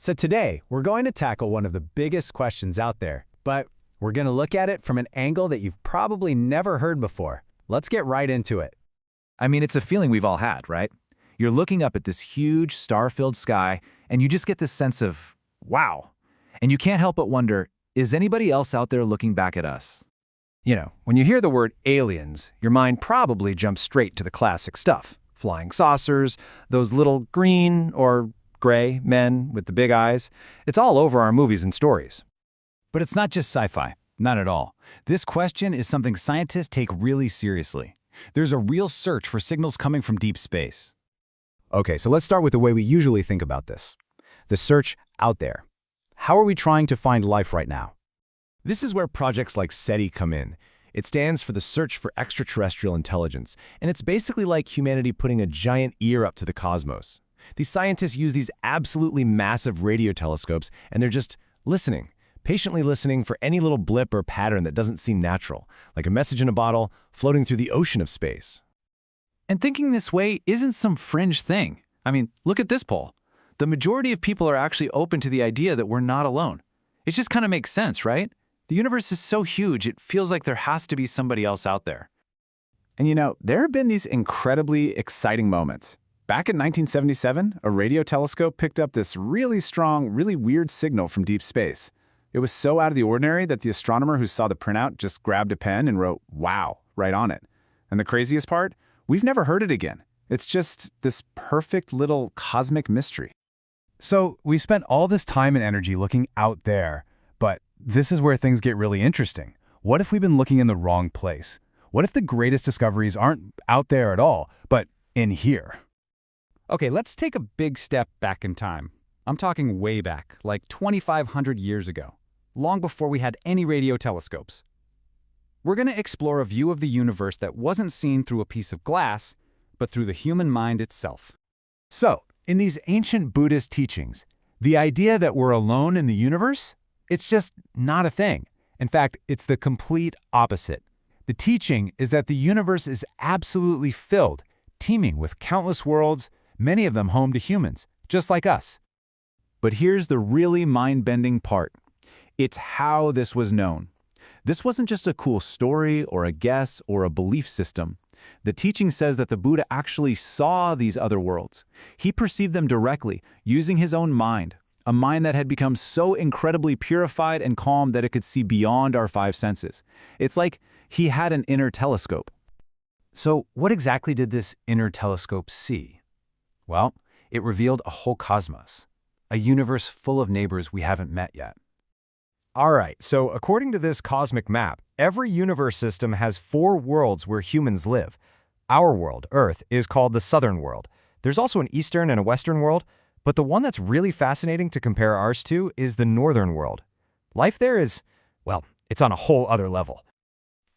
So today, we're going to tackle one of the biggest questions out there, but we're going to look at it from an angle that you've probably never heard before. Let's get right into it. I mean, it's a feeling we've all had, right? You're looking up at this huge star-filled sky, and you just get this sense of, wow. And you can't help but wonder, is anybody else out there looking back at us? You know, when you hear the word aliens, your mind probably jumps straight to the classic stuff. Flying saucers, those little green or gray men with the big eyes. It's all over our movies and stories. But it's not just sci-fi. Not at all. This question is something scientists take really seriously. There's a real search for signals coming from deep space. Okay, so let's start with the way we usually think about this. The search out there. How are we trying to find life right now? This is where projects like SETI come in. It stands for the Search for Extraterrestrial Intelligence, and it's basically like humanity putting a giant ear up to the cosmos. These scientists use these absolutely massive radio telescopes, and they're just listening, patiently listening for any little blip or pattern that doesn't seem natural, like a message in a bottle floating through the ocean of space. And thinking this way isn't some fringe thing. I mean, look at this poll. The majority of people are actually open to the idea that we're not alone. It just kind of makes sense, right? The universe is so huge, it feels like there has to be somebody else out there. And you know, there have been these incredibly exciting moments. Back in 1977, a radio telescope picked up this really strong, really weird signal from deep space. It was so out of the ordinary that the astronomer who saw the printout just grabbed a pen and wrote, "Wow," right on it. And the craziest part? We've never heard it again. It's just this perfect little cosmic mystery. So we've spent all this time and energy looking out there, but this is where things get really interesting. What if we've been looking in the wrong place? What if the greatest discoveries aren't out there at all, but in here? Okay, let's take a big step back in time. I'm talking way back, like 2,500 years ago, long before we had any radio telescopes. We're going to explore a view of the universe that wasn't seen through a piece of glass, but through the human mind itself. So, in these ancient Buddhist teachings, the idea that we're alone in the universe, it's just not a thing. In fact, it's the complete opposite. The teaching is that the universe is absolutely filled, teeming with countless worlds, many of them home to humans, just like us. But here's the really mind-bending part. It's how this was known. This wasn't just a cool story or a guess or a belief system. The teaching says that the Buddha actually saw these other worlds. He perceived them directly, using his own mind, a mind that had become so incredibly purified and calm that it could see beyond our five senses. It's like he had an inner telescope. So what exactly did this inner telescope see? Well, it revealed a whole cosmos, a universe full of neighbors we haven't met yet. All right, so according to this cosmic map, every universe system has 4 worlds where humans live. Our world, Earth, is called the Southern World. There's also an Eastern and a Western world, but the one that's really fascinating to compare ours to is the Northern World. Life there is, well, it's on a whole other level.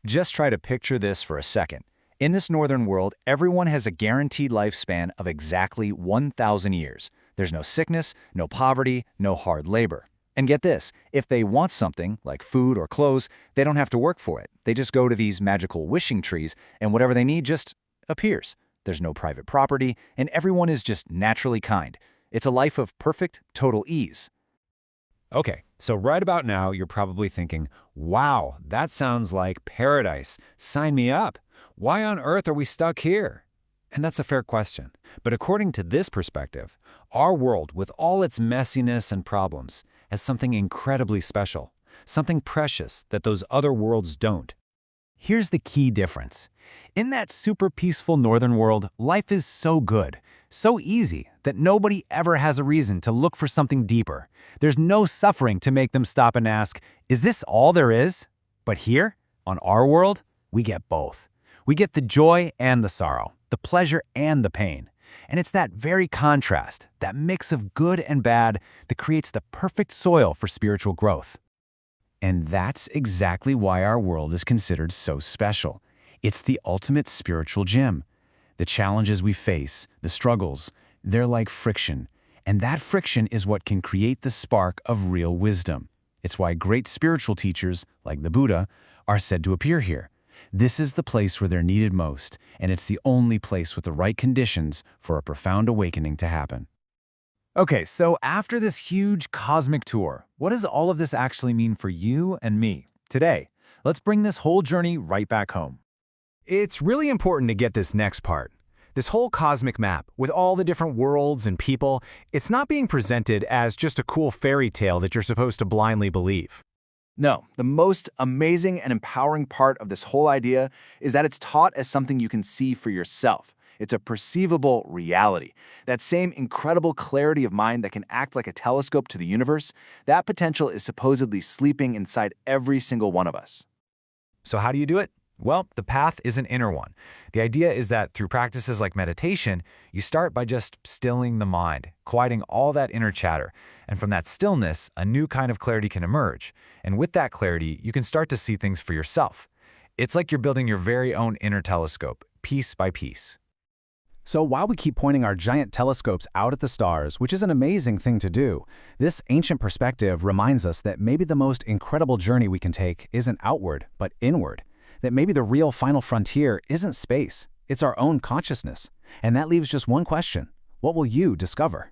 Just try to picture this for a second. In this northern world, everyone has a guaranteed lifespan of exactly 1,000 years. There's no sickness, no poverty, no hard labor. And get this, if they want something, like food or clothes, they don't have to work for it. They just go to these magical wishing trees, and whatever they need just appears. There's no private property, and everyone is just naturally kind. It's a life of perfect, total ease. Okay, so right about now, you're probably thinking, wow, that sounds like paradise. Sign me up. Why on earth are we stuck here? And that's a fair question. But according to this perspective, our world, with all its messiness and problems, has something incredibly special, something precious that those other worlds don't. Here's the key difference. In that super peaceful northern world, life is so good, so easy, that nobody ever has a reason to look for something deeper. There's no suffering to make them stop and ask, is this all there is? But here, on our world, we get both. We get the joy and the sorrow, the pleasure and the pain. And it's that very contrast, that mix of good and bad, that creates the perfect soil for spiritual growth. And that's exactly why our world is considered so special. It's the ultimate spiritual gym. The challenges we face, the struggles, they're like friction. And that friction is what can create the spark of real wisdom. It's why great spiritual teachers, like the Buddha, are said to appear here. This is the place where they're needed most, and it's the only place with the right conditions for a profound awakening to happen. Okay, so after this huge cosmic tour, what does all of this actually mean for you and me today? Let's bring this whole journey right back home. It's really important to get this next part. This whole cosmic map, with all the different worlds and people, it's not being presented as just a cool fairy tale that you're supposed to blindly believe. No, the most amazing and empowering part of this whole idea is that it's taught as something you can see for yourself. It's a perceivable reality. That same incredible clarity of mind that can act like a telescope to the universe, that potential is supposedly sleeping inside every single one of us. So how do you do it? Well, the path is an inner one. The idea is that through practices like meditation, you start by just stilling the mind, quieting all that inner chatter. And from that stillness, a new kind of clarity can emerge. And with that clarity, you can start to see things for yourself. It's like you're building your very own inner telescope, piece by piece. So while we keep pointing our giant telescopes out at the stars, which is an amazing thing to do, this ancient perspective reminds us that maybe the most incredible journey we can take isn't outward, but inward. That maybe the real final frontier isn't space, it's our own consciousness. And that leaves just one question: what will you discover?